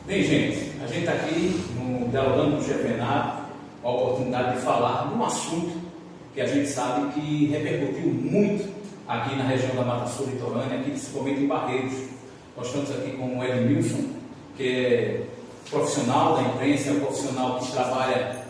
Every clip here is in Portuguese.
Bem, gente, a gente está aqui no Dialogando com o Chefe Renato, a oportunidade de falar de um assunto que a gente sabe que repercutiu muito aqui na região da Mata Sul litorânea, aqui principalmente em Barreiros. Nós estamos aqui com o Edmilson, que é profissional da imprensa, é um profissional que trabalha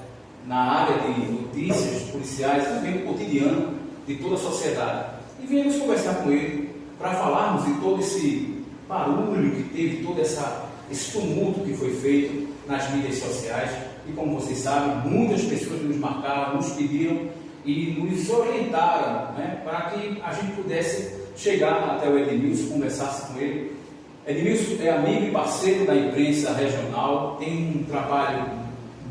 na área de notícias policiais, também no cotidiano de toda a sociedade. E viemos conversar com ele para falarmos de todo esse barulho que teve, todo esse tumulto que foi feito nas mídias sociais. E como vocês sabem, muitas pessoas nos marcaram, nos pediram e nos orientaram, né, para que a gente pudesse chegar até o Edmilson, conversasse com ele. Edmilson é amigo e parceiro da imprensa regional, tem um trabalho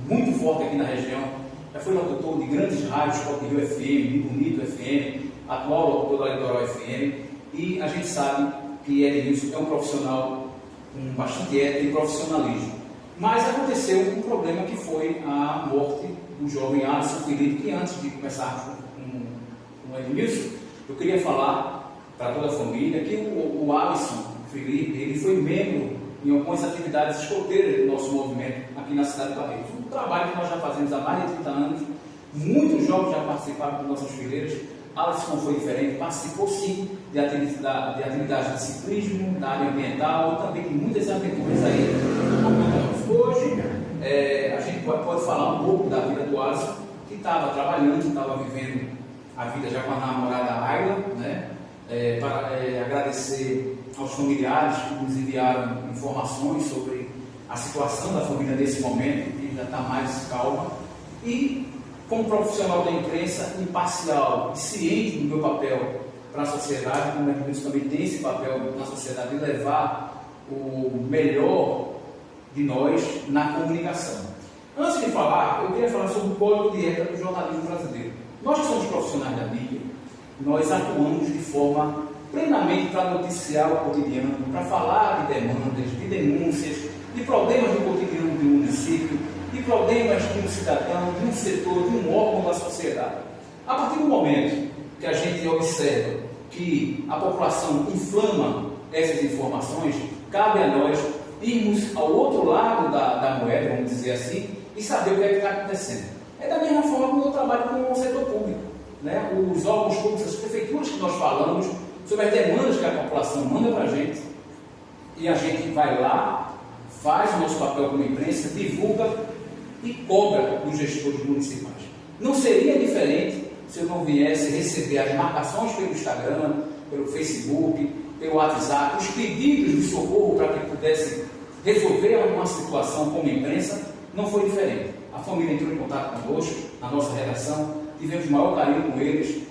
muito forte aqui na região, já foi locutor de grandes rádios, Rock Rio FM, de Bonito FM, atual locutor da Litoral FM, e a gente sabe que Edmilson é um profissional com bastante ética e profissionalismo. Mas aconteceu um problema que foi a morte do jovem Alisson Felipe, que antes de começarmos com o Edmilson, eu queria falar para toda a família que o Alisson Felipe, ele foi membro em algumas atividades escoteiras do nosso movimento aqui na cidade de Barreiros. Um trabalho que nós já fazemos há mais de 30 anos, muitos jovens já participaram das nossas fileiras. Alisson não foi diferente, participou sim de atividades de ciclismo, da área ambiental, também de muitas aventuras aí. Hoje, a gente pode falar um pouco da vida do Alisson, que estava trabalhando, estava vivendo a vida já com a namorada Ayla, né? Para agradecer aos familiares que nos enviaram informações sobre a situação da família nesse momento, que já está mais calma. E, como profissional da imprensa, imparcial e ciente do meu papel para a sociedade, como Edmilson também tem esse papel na sociedade de levar o melhor de nós na comunicação. Antes de falar, eu queria falar sobre o código de ética do jornalismo brasileiro. Nós que somos profissionais da mídia, nós atuamos de forma plenamente para noticiar o cotidiano, para falar de demandas, de denúncias, de problemas do cotidiano do município, de problemas de um cidadão, de um setor, de um órgão da sociedade. A partir do momento que a gente observa que a população inflama essas informações, cabe a nós irmos ao outro lado da moeda, vamos dizer assim, e saber o que é que está acontecendo. É da mesma forma que eu trabalho com o setor público, né? Os órgãos públicos, as prefeituras que nós falamos sobre as demandas que a população manda para a gente, e a gente vai lá, faz o nosso papel como imprensa, divulga e cobra dos gestores municipais. Não seria diferente se eu não viesse receber as marcações pelo Instagram, pelo Facebook, pelo WhatsApp, os pedidos de socorro para que pudesse resolver alguma situação como imprensa. Não foi diferente. A família entrou em contato conosco, na nossa redação, tivemos o maior carinho com eles,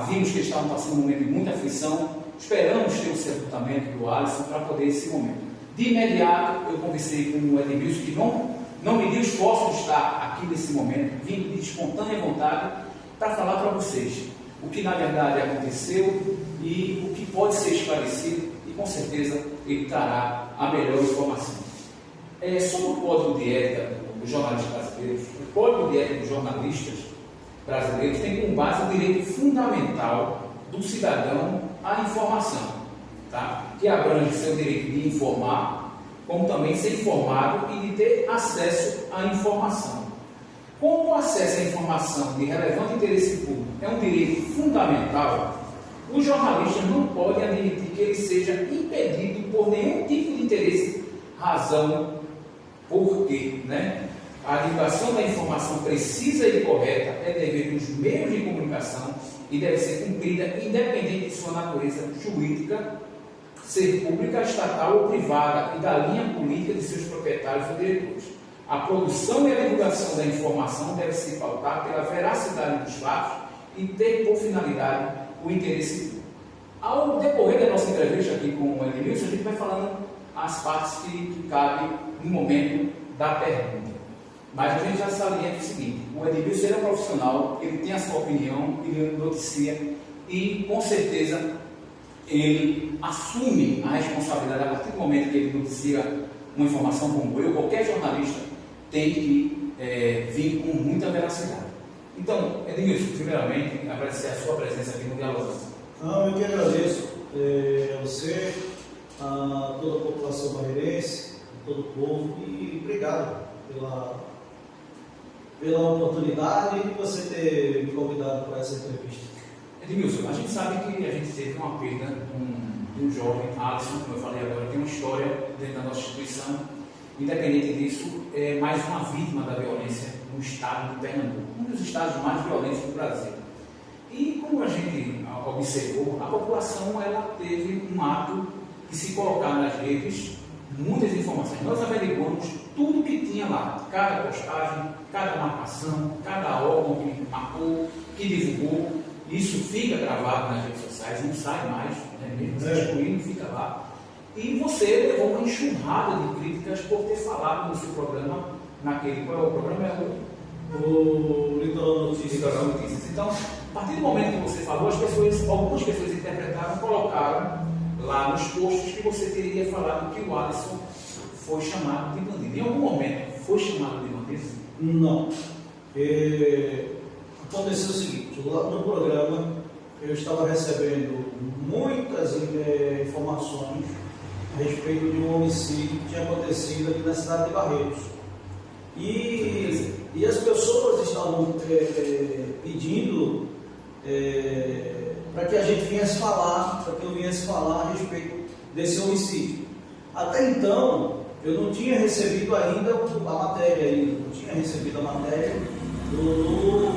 vimos que eles estavam passando um momento de muita aflição, esperamos ter o sepultamento do Alisson para poder esse momento. De imediato, eu conversei com o Edmilson, que não mediu esforço de estar aqui nesse momento, vim de espontânea vontade para falar para vocês o que na verdade aconteceu e o que pode ser esclarecido, e com certeza ele trará a melhor informação. Sobre o Código de Ética dos jornalistas brasileiros, o Código de Ética dos jornalistas brasileiros tem como base o direito fundamental do cidadão à informação, tá? Que abrange seu direito de informar, como também ser informado e de ter acesso à informação. Como o acesso à informação de relevante interesse público é um direito fundamental, os jornalistas não podem admitir que ele seja impedido por nenhum tipo de interesse, razão, porque, né? A divulgação da informação precisa e correta é dever dos meios de comunicação e deve ser cumprida independente de sua natureza jurídica, ser pública, estatal ou privada, e da linha política de seus proprietários ou diretores. A produção e a divulgação da informação deve se pautar pela veracidade dos fatos e ter por finalidade o interesse público. Ao decorrer da nossa entrevista aqui com o Edmilson, a gente vai falando as partes que cabem no momento da pergunta. Mas a gente já salienta o seguinte: o Edmilson é um profissional, ele tem a sua opinião, ele noticia e com certeza ele assume a responsabilidade. A partir do momento que ele noticia uma informação como eu, qualquer jornalista tem que vir com muita veracidade. Então, Edmilson, primeiramente, agradecer a sua presença aqui no Dialogando. Eu que agradeço a você, a toda a população barreirense, todo o povo e obrigado pela oportunidade de você ter me convidado para essa entrevista. Edmilson, a gente sabe que a gente teve uma perda de um jovem, Alisson, como eu falei agora, tem uma história dentro da nossa instituição. Independente disso, é mais uma vítima da violência no estado de Pernambuco, um dos estados mais violentos do Brasil. E como a gente observou, a população ela teve um ato de se colocar nas redes muitas informações. Nós averiguamos tudo que tinha lá, cada postagem, cada marcação, cada órgão que marcou, que divulgou. Isso fica gravado nas redes sociais, não sai mais, né? Mesmo se excluindo, fica lá. E você levou uma enxurrada de críticas por ter falado no seu programa, naquele, qual é o programa? É o Litoral Notícias. Litoral Notícias. Então, a partir do momento que você falou, algumas pessoas interpretaram, colocaram lá nos posts que você teria falado que o Alisson foi chamado de bandido. Em algum momento foi chamado de bandido? Não. Aconteceu o seguinte, lá no programa eu estava recebendo muitas informações a respeito de um homicídio que tinha acontecido aqui na cidade de Barreiros. E as pessoas estavam pedindo para que a gente viesse falar, para que eu viesse falar a respeito desse homicídio. Até então, eu não tinha recebido ainda a matéria, não tinha recebido a matéria do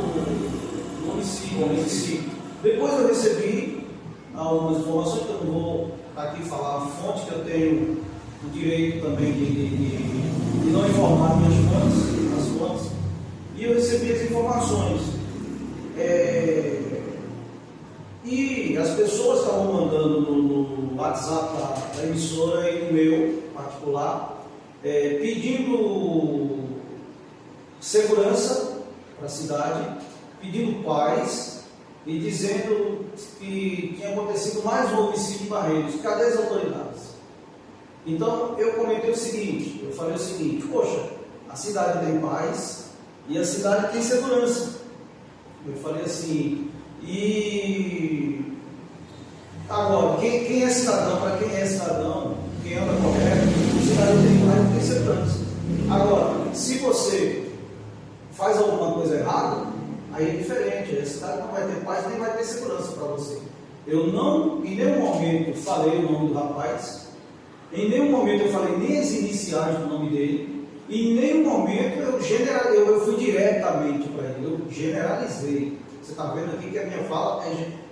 homicídio. Depois eu recebi algumas informações, que eu não vou aqui falar a fonte, que eu tenho o direito também de não informar as fontes, e eu recebi as informações. E as pessoas estavam mandando no WhatsApp da emissora e no meu particular, pedindo segurança para a cidade, pedindo paz e dizendo que tinha acontecido mais um homicídio em Barreiros. Cadê as autoridades? Então eu comentei o seguinte, eu falei o seguinte: poxa, a cidade tem paz e a cidade tem segurança. Eu falei assim, e agora, quem é cidadão, para quem é cidadão, quem anda correto, a cidade tem paz e tem segurança. Agora, se você faz alguma coisa errada, aí é diferente, a cidade não vai ter paz nem vai ter segurança para você. Eu não, em nenhum momento, falei o nome do rapaz, em nenhum momento eu falei nem as iniciais do nome dele, e em nenhum momento eu fui diretamente para ele, eu generalizei. Você está vendo aqui que a minha fala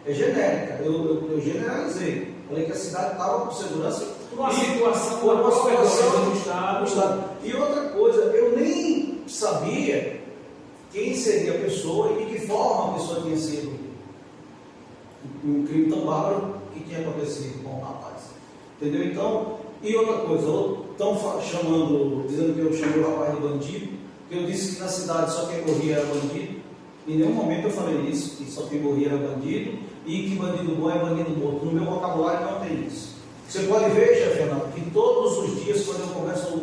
é genérica, eu generalizei. Falei que a cidade estava com segurança. Uma situação do Estado. E outra coisa, eu nem sabia quem seria a pessoa e de que forma a pessoa tinha sido um crime tão bárbaro que tinha acontecido com o rapaz. Entendeu? Então, e outra coisa, estão chamando, dizendo que eu chamei o rapaz de bandido, que eu disse que na cidade só quem morria era bandido. Em nenhum momento eu falei isso, que só quem morria era bandido e que bandido bom é bandido morto. No meu vocabulário não tem isso. Você pode ver, chefe Fernando, que todos os dias, quando eu converso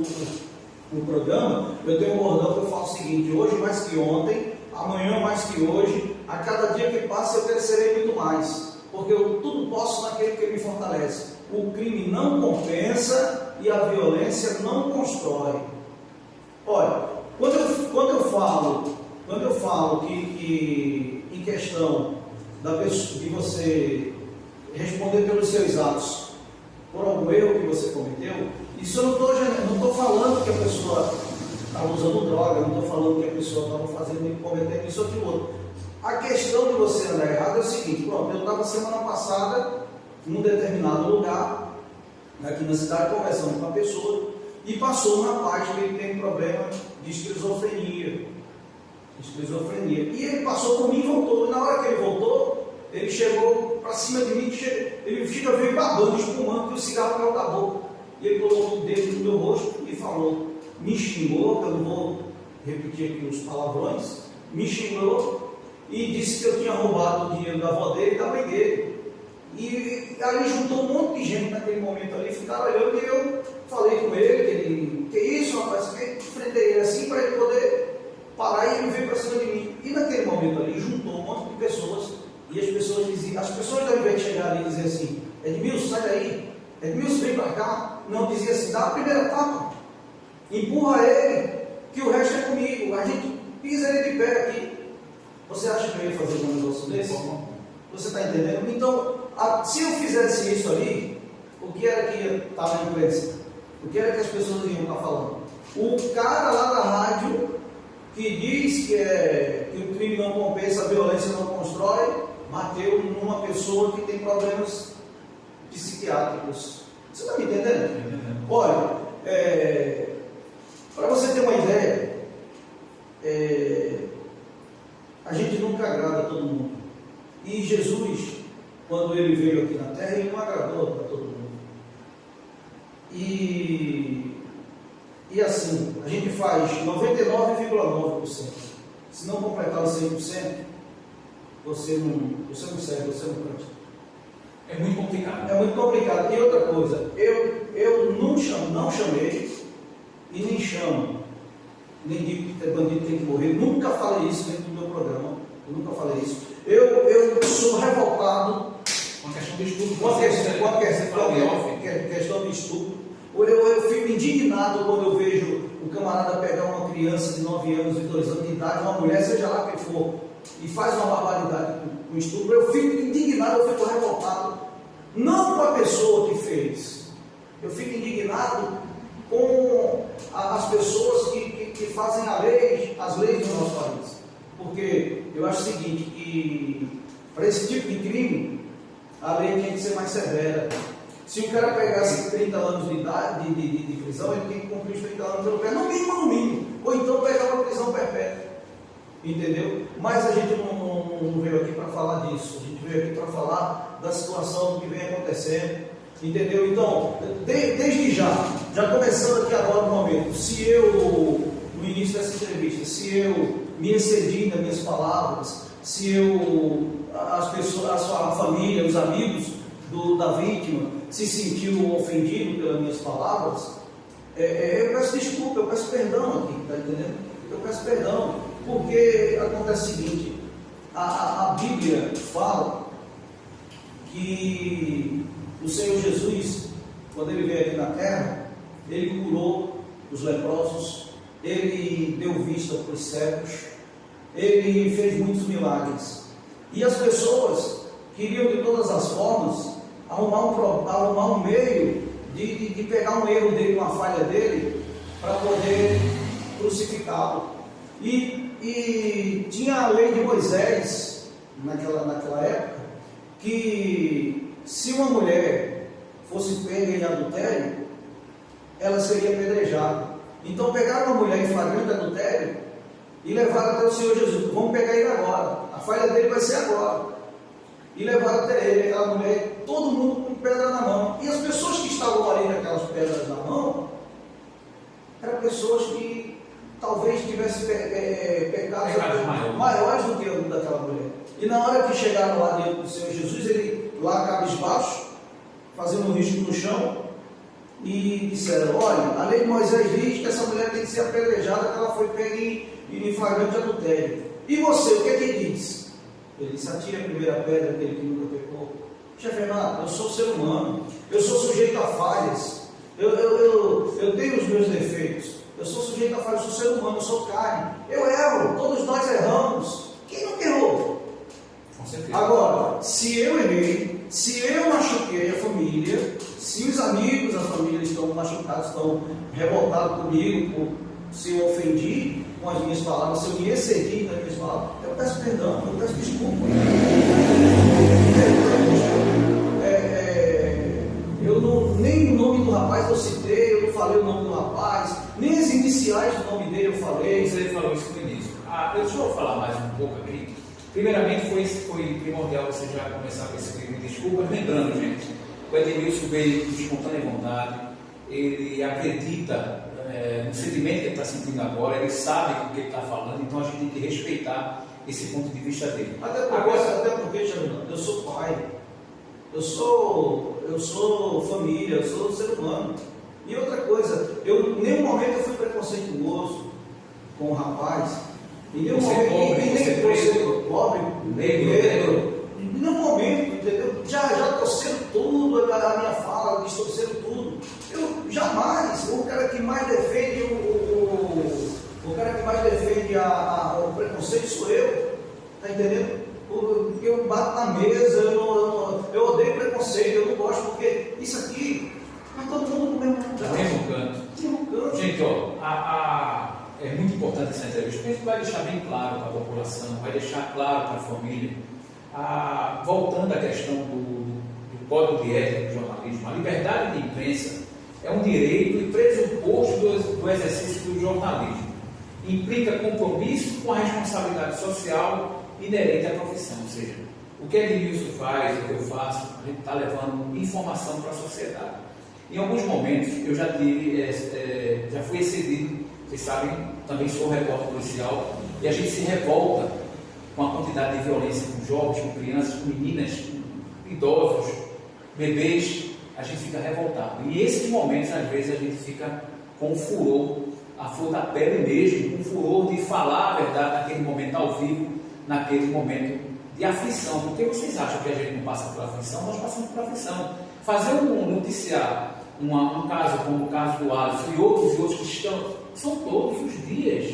no programa, eu tenho um bordão que eu falo o seguinte: hoje mais que ontem, amanhã mais que hoje, a cada dia que passa eu crescerei muito mais, porque eu tudo posso naquele que me fortalece. O crime não compensa e a violência não constrói. Olha, quando eu falo que em questão da pessoa, de você responder pelos seus atos por algum erro que você cometeu, isso eu não estou falando que a pessoa estava usando droga, não estou falando que a pessoa estava cometendo isso ou aquilo outro. A questão de você andar errado é o seguinte: pronto, eu estava semana passada num determinado lugar, aqui na cidade, conversando com uma pessoa, e passou um rapaz que ele tem problema de esquizofrenia. E ele passou por mim e voltou. E na hora que ele voltou, ele chegou para cima de mim, ele veio babando, espumando, que o cigarro caiu da boca. E ele colocou o dedo no meu rosto e falou, me xingou, eu não vou repetir aqui os palavrões, me xingou e disse que eu tinha roubado o dinheiro da avó dele e da mãe dele. E ali juntou um monte de gente naquele momento ali, ficaram olhando, e eu falei com ele, que isso, rapaz, eu enfrentei ele assim para ele poder parar, e ele veio para cima de mim. E naquele momento ali juntou um monte de pessoas, e as pessoas diziam, as pessoas ao invés de chegar ali e dizer assim, Edmilson, sai daí, Edmilson, vem para cá, não, dizia assim, dá a primeira etapa, empurra ele, que o resto é comigo. A gente pisa ele de pé aqui. Você acha que eu ia fazer um negócio desse? Você está entendendo? Então, se eu fizesse isso ali, o que era que ia estar na imprensa? O que era que as pessoas iam estar falando? O cara lá da rádio que diz que o crime não compensa, a violência não constrói, bateu numa pessoa que tem problemas psiquiátricos. Você está me entendendo? Olha, para você ter uma ideia, a gente nunca agrada a todo mundo. E Jesus, quando ele veio aqui na terra, ele não agradou a todo mundo. E assim, a gente faz 99,9%. Se não completar os 100%, você não serve, você não presta. É muito complicado. É muito complicado. E outra coisa, eu não chamei e nem chamo, nem digo que bandido tem que morrer. Nunca falei isso dentro do meu programa. Eu nunca falei isso. Eu sou revoltado. Uma questão de estupro. Questão de estupro. Eu fico indignado quando eu vejo o camarada pegar uma criança de 9 anos e 2 anos de idade, uma mulher, seja lá quem for, e faz uma barbaridade com estupro. Eu fico indignado, eu fico revoltado. Não com a pessoa que fez. Eu fico indignado com as pessoas que fazem as leis do nosso país. Porque eu acho o seguinte, que para esse tipo de crime, a lei tem que ser mais severa. Se o cara pegasse 30 anos de idade de prisão, ele tem que cumprir os 30 anos pelo pé, no mínimo. Ou então pegar uma prisão perpétua. Entendeu? Mas a gente não veio aqui para falar disso. A gente veio aqui para falar da situação do que vem acontecendo. Entendeu? Então, desde já começando aqui agora no momento, se eu, no início dessa entrevista, se eu me excedi nas minhas palavras, se as pessoas, a família, os amigos da vítima se sentiu ofendido pelas minhas palavras, eu peço desculpa, eu peço perdão aqui, tá entendendo? Eu peço perdão, porque acontece o seguinte, a Bíblia fala que o Senhor Jesus, quando ele veio aqui na terra, ele curou os leprosos, ele deu vista para os cegos, ele fez muitos milagres. E as pessoas queriam de todas as formas arrumar um meio de pegar um erro dele, uma falha dele, para poder crucificá-lo. E tinha a lei de Moisés, naquela época, que se uma mulher fosse pega em adultério, ela seria apedrejada. Então pegaram uma mulher em flagrante adultério e levaram até o Senhor Jesus. Vamos pegar ele agora, a falha dele vai ser agora. E levaram até ele, aquela mulher, todo mundo com pedra na mão. E as pessoas que estavam ali com aquelas pedras na mão eram pessoas que talvez tivessem pecados maiores do que o daquela mulher. E na hora que chegaram lá diante do Senhor Jesus, ele lá cabisbaixo, fazendo um risco no chão, e disseram: olha, a lei de Moisés diz que essa mulher tem que ser apedrejada, que ela foi pega em flagrante adultério. E você, o que é que diz? Ele disse: atire a primeira pedra, aquele que nunca pecou. Chefe Renato, eu sou ser humano, eu sou sujeito a falhas, eu tenho os meus defeitos, eu sou sujeito a falhas, eu sou ser humano, eu sou carne, eu erro, todos nós erramos. Quem nunca errou? Com certeza. Agora, se eu errei, se eu machuquei a família, se os amigos da família estão machucados, estão revoltados comigo, se eu ofendi com as minhas palavras, se eu me excedi nas minhas palavras, eu peço perdão, eu peço desculpa. Nem o nome do rapaz eu citei, eu não falei o nome do rapaz, nem as iniciais do nome dele eu falei. Você falou isso no início. Deixa eu falar mais um pouco aqui. Primeiramente, foi primordial você já começar com esse pedido de desculpas. Lembrando, gente, o Edmilson veio de espontânea vontade, ele acredita no sentimento que ele está sentindo agora, ele sabe o que ele está falando, então a gente tem que respeitar esse ponto de vista dele. Até porque, Jamila, eu sou pai, eu sou família, eu sou ser humano. E outra coisa, em nenhum momento eu fui preconceituoso com o rapaz, em nenhum momento, pobre, negro, em nenhum momento, entendeu? Já torcendo tudo, a minha fala, distorcendo tudo. Eu jamais, o cara que mais defende o preconceito sou eu, está entendendo? Eu bato na mesa, eu odeio preconceito, eu não gosto, porque isso aqui, mas todo mundo no mesmo canto. Gente, ó, é muito importante essa entrevista, porque a gente vai deixar bem claro para a população, vai deixar claro para a família, voltando à questão do Código de Ética do jornalismo, a liberdade de imprensa é um direito e pressuposto do exercício do jornalismo. Implica compromisso com a responsabilidade social inerente à profissão, ou seja, o que Edmilson faz, o que eu faço, a gente está levando informação para a sociedade. Em alguns momentos eu já fui excedido, vocês sabem, também sou repórter policial, e a gente se revolta com a quantidade de violência com jovens, com crianças, com meninas, com idosos, bebês, a gente fica revoltado. E esses momentos, às vezes, a gente fica com furor, a flor da pele mesmo, com furor de falar a verdade naquele momento ao vivo, naquele momento de aflição. Porque vocês acham que a gente não passa por aflição? Nós passamos por aflição. Fazer um noticiar um caso como o caso do Alisson e outros que são todos os dias.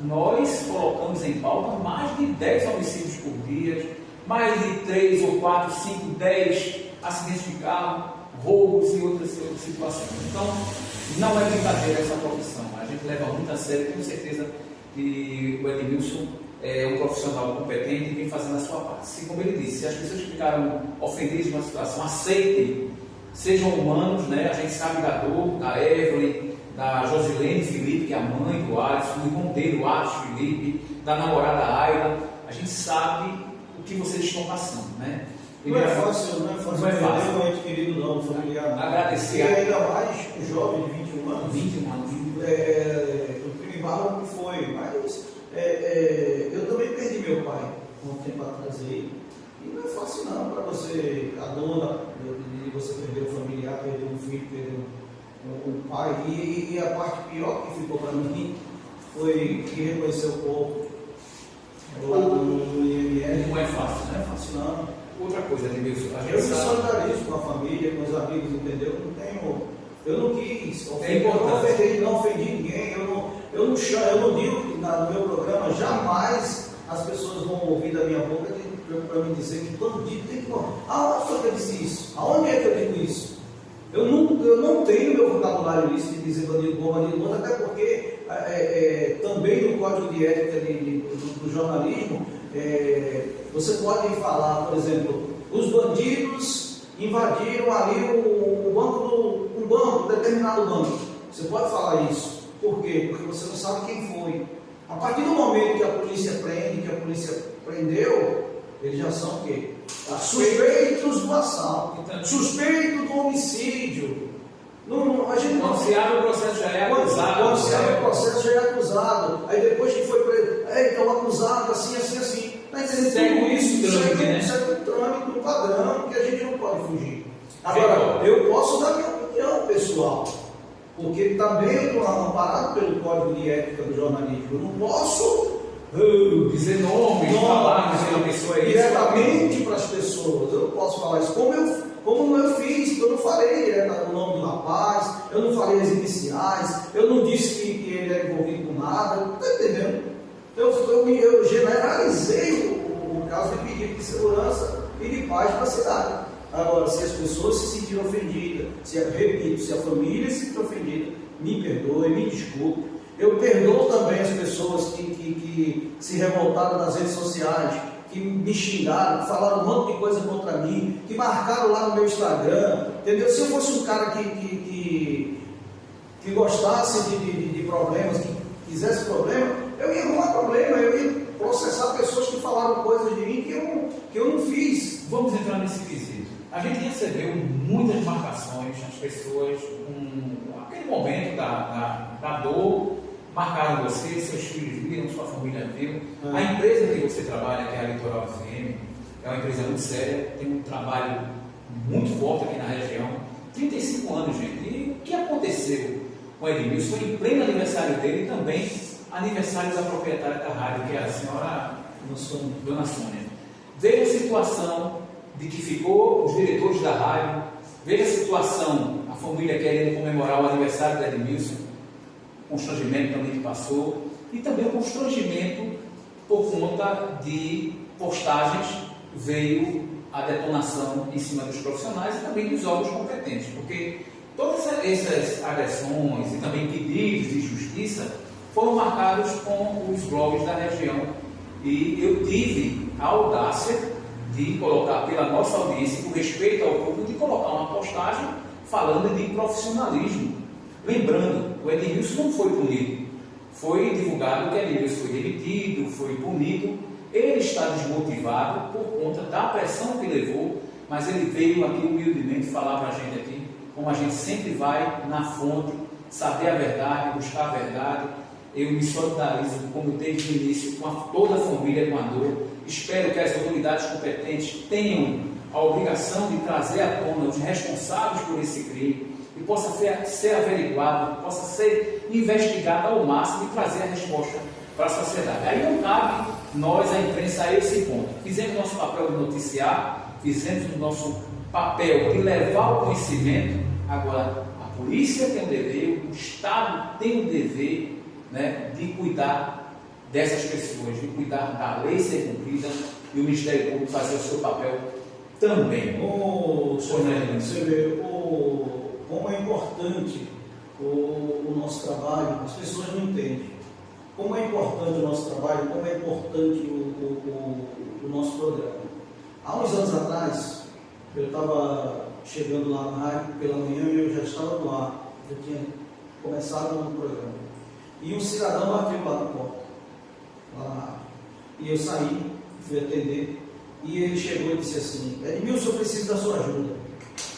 Nós colocamos em pauta mais de 10 homicídios por dia, mais de 3 ou 4, 5, 10 acidentes de carro, roubos e outras situações. Então, não é brincadeira essa profissão. A gente leva muito a sério, tenho certeza que o Edmilson é um profissional competente e vem fazendo a sua parte. Se, como ele disse, se as pessoas que ficaram ofendidas numa situação, aceitem, sejam humanos, né? A gente sabe da dor, da Evelyn, da Josilene Felipe, que é a mãe do Alisson, do irmão dele, o Alisson Felipe, da namorada Ayla. A gente sabe o que vocês estão passando, né? Não é fácil perder um ente querido não, familiar. Agradecer. E ainda mais um jovem de 21 anos. 21 anos. O crime barro que foi, mas eu também perdi meu pai um tempo atrás aí. E não é fácil não para você, a dona de você perder um familiar, perder um filho, perder um pai. E a parte pior que ficou para mim foi que reconheceu o corpo lá no IML. Não é fácil, não é fácil não. Outra coisa, Edmilson, eu me solidarizo com a família, com os amigos, entendeu? Eu não quis ofender, não ofendi ninguém, eu não digo que no meu programa jamais as pessoas vão ouvir da minha boca para me dizer que bandido tem que. Aonde foi que eu disse isso? Aonde é que eu digo isso? Eu não tenho meu vocabulário isso de dizer bandido bom, até porque também no Código de Ética do jornalismo, você pode falar, por exemplo, os bandidos invadiram ali um determinado banco. Você pode falar isso. Por quê? Porque você não sabe quem foi. A partir do momento que a polícia prende, que a polícia prendeu, eles já são o quê? Suspeitos do assalto, suspeito do homicídio. Quando se abre o processo já é acusado. Quando se abre o processo já é acusado. Aí depois que foi preso, então acusado, assim. Está entendendo? Segue isso, segue um trâmite, um padrão, que a gente não pode fugir. Agora, eu posso dar minha opinião pessoal, porque também eu estou amparado pelo Código de Ética do jornalismo. Eu não posso dizer nome, falar, dizer uma pessoa diretamente para as pessoas. Eu não posso falar isso. Como eu fiz, eu não falei direto o nome do rapaz, eu não falei as iniciais, eu não disse que ele era envolvido com nada, está entendendo? Eu generalizei o caso de pedido de segurança e de paz para a cidade. Agora, se as pessoas se sentiram ofendidas, se a família se sentiu ofendida, me perdoe, me desculpe. Eu perdoo também as pessoas que se revoltaram nas redes sociais, que me xingaram, que falaram um monte de coisa contra mim, que marcaram lá no meu Instagram, entendeu? Se eu fosse um cara que gostasse de problemas, que quisesse problema, eu ia arrumar problema, eu ia processar pessoas que falaram coisas de mim que eu não fiz. Vamos entrar nesse quesito. A gente recebeu muitas marcações, as pessoas, aquele momento da dor, marcaram você, seus filhos viram, sua família viu. A empresa que você trabalha, que é a Litoral FM, é uma empresa muito séria, tem um trabalho muito forte aqui na região. 35 anos, gente. E o que aconteceu com o Edmilson foi em pleno aniversário dele e também aniversário da proprietária da rádio, que é a senhora Dona Sônia. Veio a situação de que ficou os diretores da rádio, veio a situação, a família querendo comemorar o aniversário do Edmilson, constrangimento também que passou, e também o constrangimento por conta de postagens veio a detonação em cima dos profissionais e também dos órgãos competentes, porque todas essas agressões e também pedidos de justiça foram marcados com os blogs da região. E eu tive a audácia de colocar pela nossa audiência, com respeito ao público, de colocar uma postagem falando de profissionalismo. Lembrando, o Edmilson não foi punido. Foi divulgado que Edmilson foi demitido, foi punido. Ele está desmotivado por conta da pressão que levou, mas ele veio aqui humildemente falar para a gente aqui, como a gente sempre vai na fonte, saber a verdade, buscar a verdade. Eu me solidarizo, como desde o início, com toda a família com a dor. Espero que as autoridades competentes tenham a obrigação de trazer à tona os responsáveis por esse crime e possa ser averiguado, possa ser investigado ao máximo e trazer a resposta para a sociedade. Aí não cabe nós, a imprensa, a esse ponto. Fizemos nosso papel de noticiar, fizemos o nosso papel de levar o conhecimento. Agora, a polícia tem o dever, o Estado tem o dever, né, de cuidar dessas pessoas, de cuidar da lei ser cumprida e o Ministério Público fazer o seu papel também. Você vê como é importante o nosso trabalho, as pessoas não entendem. Como é importante o nosso trabalho, como é importante o nosso programa. Há uns anos atrás, eu estava chegando lá na rádio pela manhã e eu já estava no ar, eu tinha começado no programa. E um cidadão bateu lá na porta, lá na rádio. E eu saí, fui atender, e ele chegou e disse assim: Edmilson, eu preciso da sua ajuda.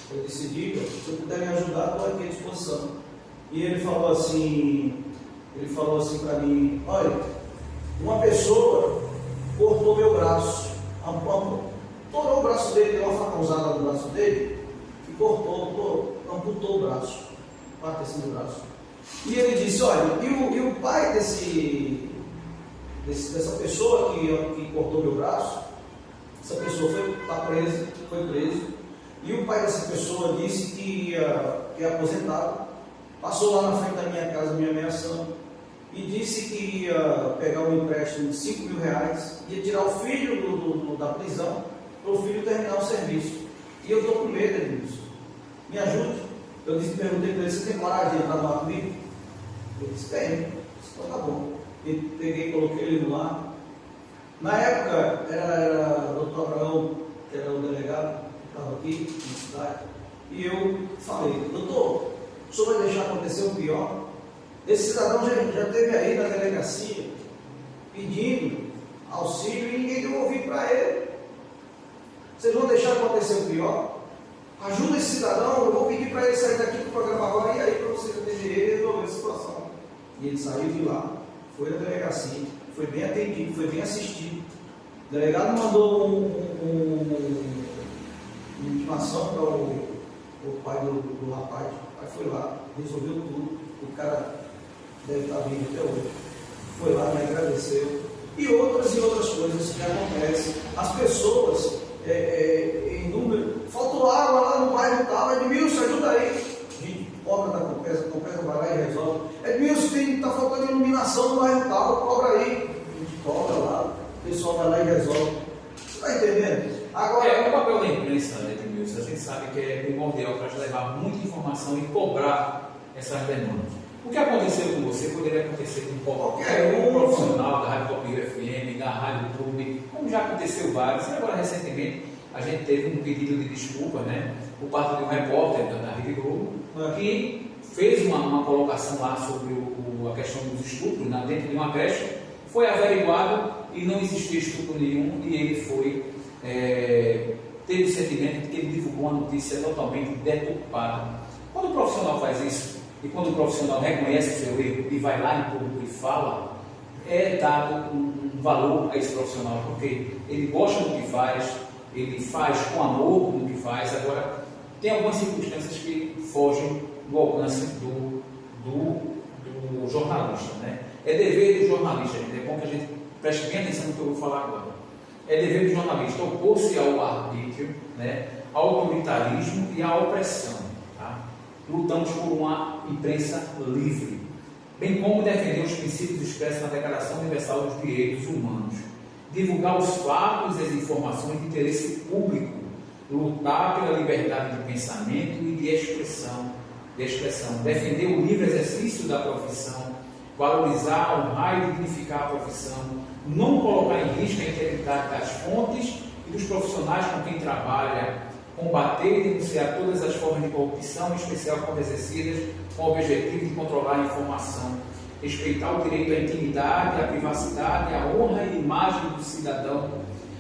Eu disse: diga, se eu puder me ajudar, estou aqui à disposição. E ele falou assim para mim: olha, uma pessoa cortou meu braço, torou o braço dele, deu uma facãozada no braço dele, e amputou o braço, parte assim do braço. E ele disse: olha, e o pai dessa pessoa que cortou meu braço, essa pessoa foi preso, e o pai dessa pessoa disse que é aposentado, passou lá na frente da minha casa me ameaçando, e disse que ia pegar um empréstimo de R$5.000, ia tirar o filho da prisão, para o filho terminar o serviço. E eu estou com medo, Edmilson, me ajude. Eu perguntei para ele: você tem coragem de entrar no ar comigo? Ele disse: tenho. Então tá bom. E peguei e coloquei ele no ar. Na época era o doutor Abraão, que era o delegado, que estava aqui na cidade, e eu falei: doutor, o senhor vai deixar acontecer o pior? Esse cidadão já esteve aí na delegacia pedindo auxílio e ninguém deu ouvido para ele. Vocês vão deixar acontecer o pior? Ajuda esse cidadão, eu vou pedir para ele sair daqui do programa agora, e aí para você atender ele e resolver a situação. E ele saiu de lá, foi à delegacia, foi bem atendido, foi bem assistido. O delegado mandou uma intimação para o pai do rapaz. O pai foi lá, resolveu tudo. O cara deve estar vivo até hoje. Foi lá, me agradeceu. E outras coisas que acontecem. As pessoas, em número, faltou água lá no bairro tal, Edmilson, ajuda aí. Gente, cobra da Compesa vai lá e resolve. Edmilson, está faltando iluminação no bairro tal, cobra aí. A gente cobra lá, o pessoal vai lá e resolve. Você está entendendo? Agora, o papel da imprensa, Edmilson, a gente sabe que é primordial para levar muita informação e cobrar essas demandas. O que aconteceu com você poderia acontecer com qualquer profissional da Rádio Top FM, da Rádio Clube, como já aconteceu vários. E agora, recentemente, a gente teve um pedido de desculpa, né, por parte de um repórter da Rede Globo, que fez uma colocação lá sobre a questão dos estupros dentro de uma creche. Foi averiguado e não existia estupro nenhum, e ele teve o sentimento de que ele divulgou uma notícia totalmente deturpada. Quando o profissional faz isso, e quando o profissional reconhece o seu erro e vai lá em público e fala, é dado um valor a esse profissional, porque ele gosta do que faz, ele faz com amor no que faz. Agora, tem algumas circunstâncias que fogem do alcance do jornalista, né? É dever do jornalista, gente. É bom que a gente preste bem atenção no que eu vou falar agora. É dever do jornalista opor-se ao arbítrio, né, ao autoritarismo e à opressão. Tá? Lutamos por uma imprensa livre. bem como defender os princípios expressos na Declaração Universal dos Direitos Humanos, divulgar os fatos e as informações de interesse público, lutar pela liberdade de pensamento e de expressão, defender o livre exercício da profissão, valorizar, honrar e dignificar a profissão, não colocar em risco a integridade das fontes e dos profissionais com quem trabalha, combater e denunciar todas as formas de corrupção, em especial quando exercidas com o objetivo de controlar a informação, respeitar o direito à intimidade, à privacidade, à honra e imagem do cidadão,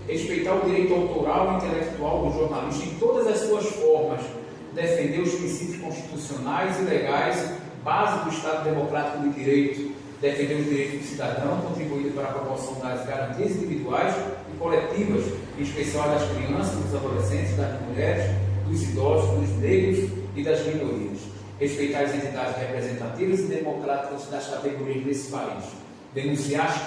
respeitar o direito autoral e intelectual do jornalista em todas as suas formas, defender os princípios constitucionais e legais, base do Estado Democrático de Direito, defender os direitos do cidadão, contribuindo para a promoção das garantias individuais e coletivas, em especial das crianças, dos adolescentes, das mulheres, dos idosos, dos negros e das minorias. Respeitar as entidades representativas e democráticas das categorias desse país. Denunciar as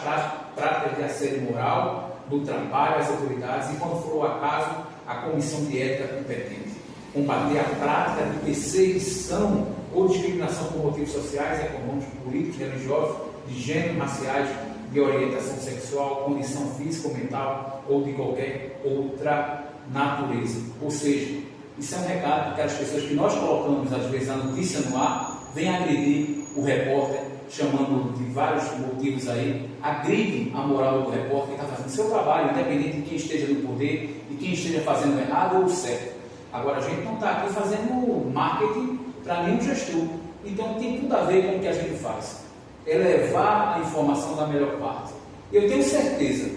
práticas de assédio moral do trabalho às autoridades e, quando for o acaso, a comissão de ética competente. Combater a prática de perseguição ou discriminação por motivos sociais, econômicos, políticos, religiosos, de gênero, raciais, de orientação sexual, condição física ou mental ou de qualquer outra natureza. Ou seja, isso é um recado para aquelas pessoas que nós colocamos, às vezes, a notícia no ar, vem agredir o repórter, chamando de vários motivos aí, agride a moral do repórter que está fazendo o seu trabalho, independente de quem esteja no poder e quem esteja fazendo errado ou certo. Agora, a gente não está aqui fazendo marketing para nenhum gestor. Então, tem tudo a ver com o que a gente faz. É levar a informação da melhor parte. Eu tenho certeza,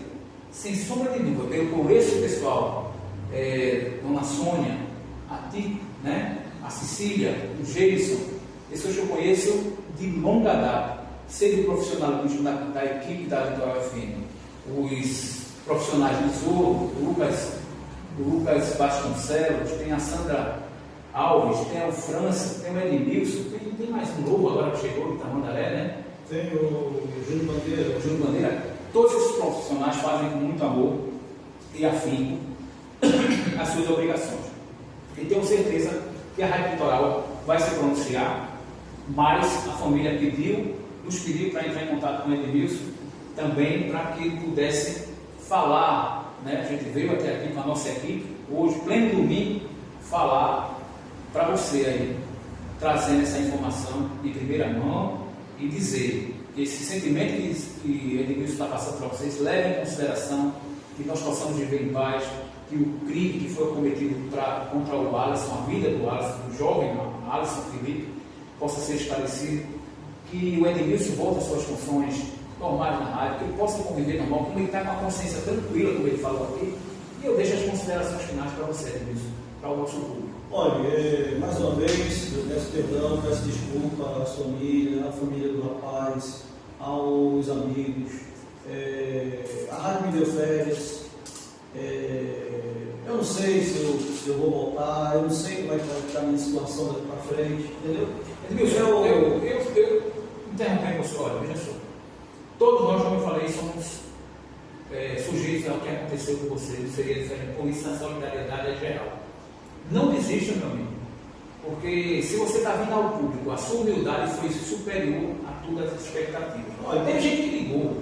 sem sombra de dúvida, eu conheço o pessoal, Dona Sônia, a Tico, né? A Cecília, o Geison, pessoas que eu conheço de longa data, seja o profissionalismo da equipe da Litoral FM, os profissionais do Zorro, o Lucas Vasconcelos, tem a Sandra Alves, tem o França, tem o Edmilson, tem mais um novo agora que chegou, de Tamandaré, né? Tem o Júlio Bandeira. O Júlio Bandeira. Todos esses profissionais fazem com muito amor e afinco as suas obrigações. E tenho certeza que a Rádio Litoral vai se pronunciar, mas a família nos pediu para entrar em contato com o Edmilson também para que ele pudesse falar, né? A gente veio até aqui com a nossa equipe, hoje, pleno domingo, falar para você aí, trazendo essa informação de primeira mão e dizer que esse sentimento que Edmilson está passando para vocês, leve em consideração que nós possamos viver em paz, que o crime que foi cometido contra o Alisson, a vida do Alisson, do jovem Alisson Felipe, possa ser esclarecido, que o Edmilson volte às suas funções normais na rádio, que ele possa conviver normal, como ele está com a consciência tranquila, como ele falou aqui, e eu deixo as considerações finais para você, Edmilson, para o nosso público. Olha, mais uma vez, eu peço perdão, peço desculpa à família do rapaz, aos amigos. A rádio me deu férias. Eu não sei se eu vou voltar, eu não sei como é que vai ficar a minha situação daqui para frente, entendeu? Edmilson, eu interrompendo você, olha, veja só. Todos nós, como eu falei, somos sujeitos ao que aconteceu com você, seria diferente, por isso a solidariedade é geral. Não desista, meu amigo, porque se você está vindo ao público, a sua humildade foi superior a todas as expectativas. Olha, tem gente que ligou,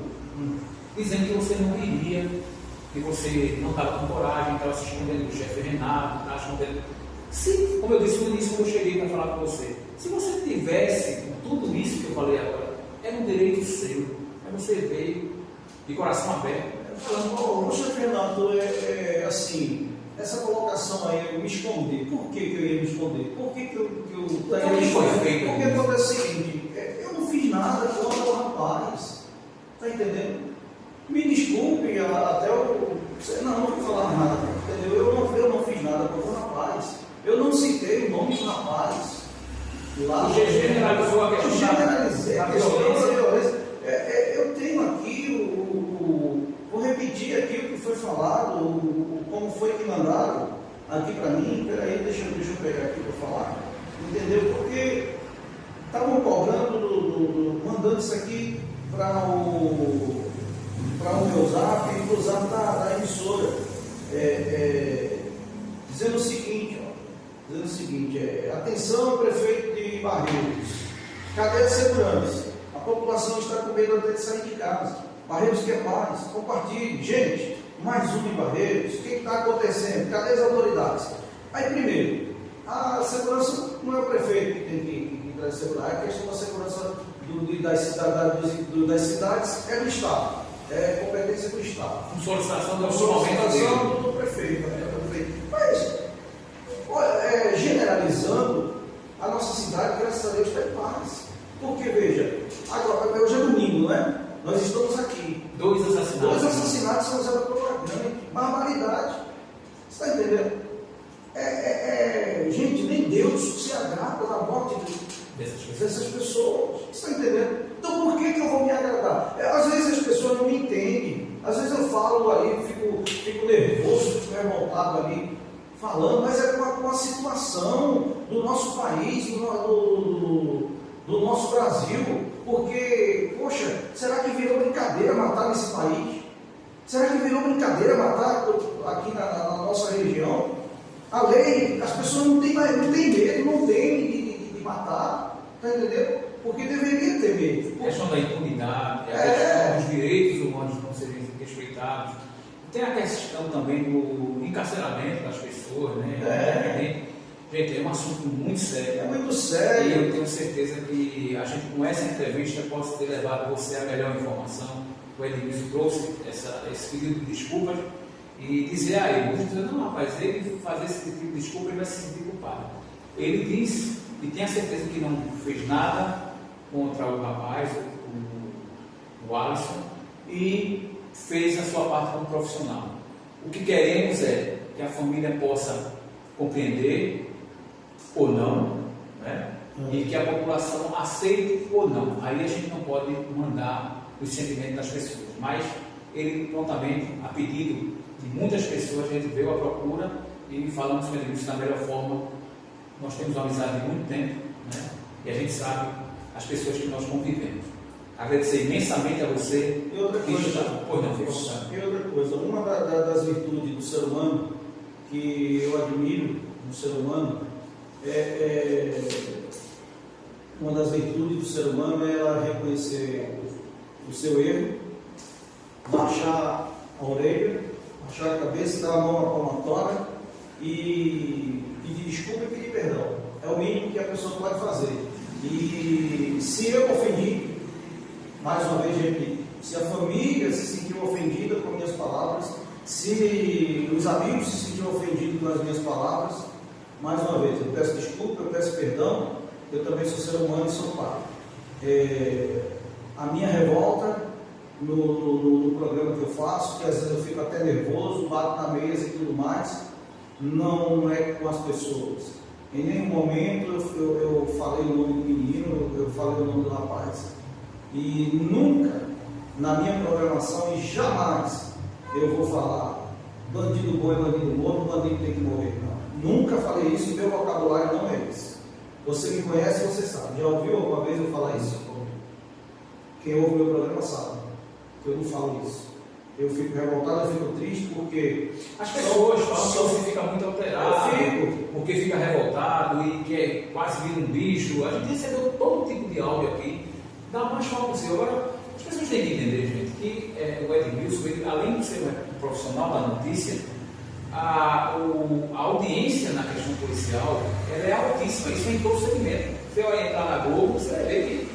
dizendo que você não iria, que você não estava com coragem, estava se escondendo do chefe Renato, estava escondendo. Se, como eu disse no início, quando eu cheguei para falar com você, se você tivesse com tudo isso que eu falei agora, era um direito seu, mas você veio de coração aberto, falando, chefe Renato, assim, essa colocação aí, eu me esconder, por que eu ia me esconder? Por que eu estaria me escondendo? Porque é o seguinte, eu não fiz nada contra o rapaz, está entendendo? Me desculpe, até eu não vou falar nada, entendeu? Eu não fiz nada contra o rapaz, eu não citei o nome do rapaz. Lá, você generalizou a questão da violência. Eu tenho aqui, vou repetir aqui o que foi falado, como foi que mandaram aqui para mim. Peraí, deixa eu pegar aqui para falar, entendeu? Porque estavam cobrando, mandando isso aqui para o meu zap, e o zap da emissora, dizendo o seguinte, atenção, prefeito de Barreiros, cadê a segurança? população está com medo até de sair de casa. Barreiros quer paz, compartilhe. Gente, mais um em Barreiros, o que está acontecendo? Cadê as autoridades? Aí, primeiro, a segurança não é o prefeito que tem que trazer segurança, a questão da segurança das cidades é do Estado, é competência do Estado. Com solicitação do prefeito. Mas, generalizando, a nossa cidade, graças a Deus, está em paz. Porque, veja, agora, hoje é domingo, não é? Nós estamos aqui. Dois assassinatos são usados por uma grande barbaridade. Você está entendendo? Gente, nem Deus se agrada da morte dessas pessoas. Você está entendendo? Então por que eu vou me agradar? Às vezes as pessoas não me entendem. Às vezes eu falo ali, fico nervoso, fico revoltado ali, falando, mas é com a situação do nosso país, do nosso Brasil. Porque, poxa, será que virou brincadeira matar nesse país? Será que virou brincadeira matar aqui na nossa região? A lei, as pessoas não têm medo, não têm de matar, está entendendo? Porque deveria ter medo. A questão da impunidade, a questão dos direitos humanos não serem respeitados. Tem a questão também do encarceramento das pessoas, né? Gente, é um assunto muito sério. É muito sério. E eu tenho certeza que a gente, com essa entrevista, possa ter levado você a melhor informação. O Edmilson trouxe esse pedido de desculpas e dizer a ele, não, rapaz, ele fazer esse tipo de desculpa, ele vai se sentir culpado. Ele disse e tem a certeza que não fez nada contra o rapaz, o Alisson, e fez a sua parte como profissional. O que queremos é que a família possa compreender ou não, né? E que a população aceite ou não. Aí a gente não pode mandar os sentimentos das pessoas, mas ele prontamente, a pedido de muitas pessoas, a gente veio à procura e falamos com ele da melhor forma. Nós temos uma amizade de muito tempo, né? E a gente sabe as pessoas que nós convivemos. Agradecer imensamente a você. E outra coisa, uma das virtudes do ser humano que eu admiro no ser humano uma das virtudes do ser humano é ela reconhecer o seu erro, baixar a orelha, baixar a cabeça, dar a mão à palmatória e pedir desculpa e pedir perdão. É o mínimo que a pessoa pode fazer. E se eu ofendi, mais uma vez repito, se a família se sentiu ofendida com minhas palavras, se os amigos se sentiram ofendidos com as minhas palavras, mais uma vez, eu peço desculpa, eu peço perdão, eu também sou ser humano e sou pai. A minha revolta no programa que eu faço, que às vezes eu fico até nervoso, bato na mesa e tudo mais, não é com as pessoas. Em nenhum momento eu falei o nome do menino, eu falei o nome do rapaz. E nunca, na minha programação, e jamais eu vou falar bandido bom é bandido morto, bandido tem que morrer. Não. Nunca falei isso, meu vocabulário não é esse. Você me conhece, você sabe. Já ouviu alguma vez eu falar isso? Quem ouve meu programa sabe que eu não falo isso. Eu fico revoltado, eu fico triste porque as pessoas falam que você fica muito alterado, porque fica revoltado e que quase vira um bicho. A gente recebeu todo tipo de áudio aqui, da mais forma possível. Agora, as pessoas têm que entender, gente, que o Edmilson, ele, além de ser um profissional da notícia, a audiência na questão policial ela é altíssima. Isso é em todo segmento. Você vai entrar na Globo, você vai ver que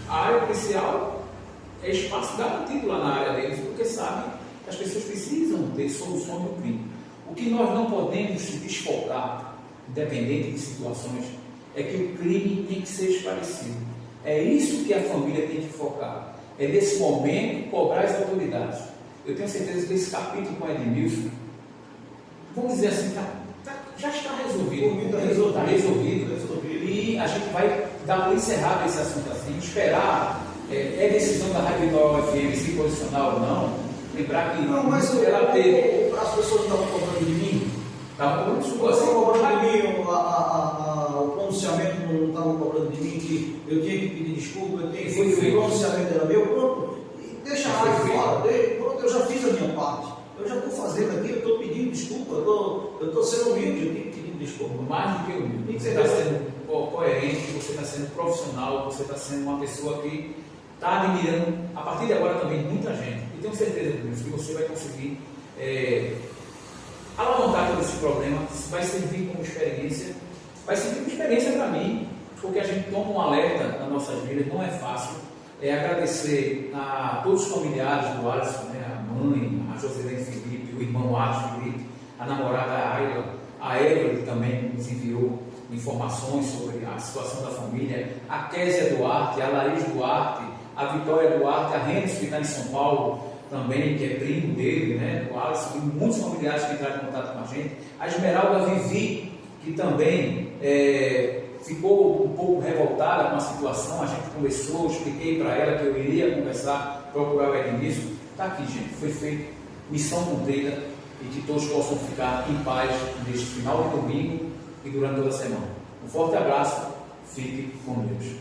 a área policial é espaço garantido lá na área deles, porque sabe que as pessoas precisam ter solução do crime. O que nós não podemos se desfocar, independente de situações, é que o crime tem que ser esclarecido. É isso que a família tem que focar. É nesse momento cobrar as autoridades. Eu tenho certeza que esse capítulo com Edmilson, vamos dizer assim, já está resolvido. Está resolvido. E a gente vai dar por encerrado esse assunto assim, esperar. É decisão da Rádio Vitória FM se posicionar ou não. Lembrar que não, mas ela teve. As pessoas estavam cobrando de mim. Estavam cobrando de mim, o pronunciamento não estavam cobrando de mim, que eu tinha que pedir desculpa, o pronunciamento era meu, pronto, deixa a rádio fora, pronto, eu já fiz a minha parte. Eu já estou fazendo aqui, eu estou pedindo desculpa, eu estou sendo humilde, eu tenho pedindo desculpa. Mais do que humilde. Você está sendo coerente, você está sendo profissional, você está sendo uma pessoa que está admirando, a partir de agora também, muita gente. E tenho certeza disso, que você vai conseguir alavancar todo esse problema, vai servir como experiência, vai servir como experiência para mim, porque a gente toma um alerta nas nossas vidas, não é fácil. Agradecer a todos os familiares do Alisson, né, a mãe, a Joselene Felipe, o irmão Alisson Felipe, a namorada Ayla, a Evelyn também nos enviou informações sobre a situação da família, a Késia Duarte, a Laís Duarte, a Vitória Duarte, a Renes, que está em São Paulo também, que é primo dele, né, do Alisson, e muitos familiares que entraram em contato com a gente, a Esmeralda Vivi, que também ficou um pouco revoltada com a situação, a gente conversou, expliquei para ela que eu iria conversar, procurar o Edmilson. Está aqui, gente, foi feito, missão cumprida, e que todos possam ficar em paz neste final de domingo e durante toda a semana. Um forte abraço, fique com Deus.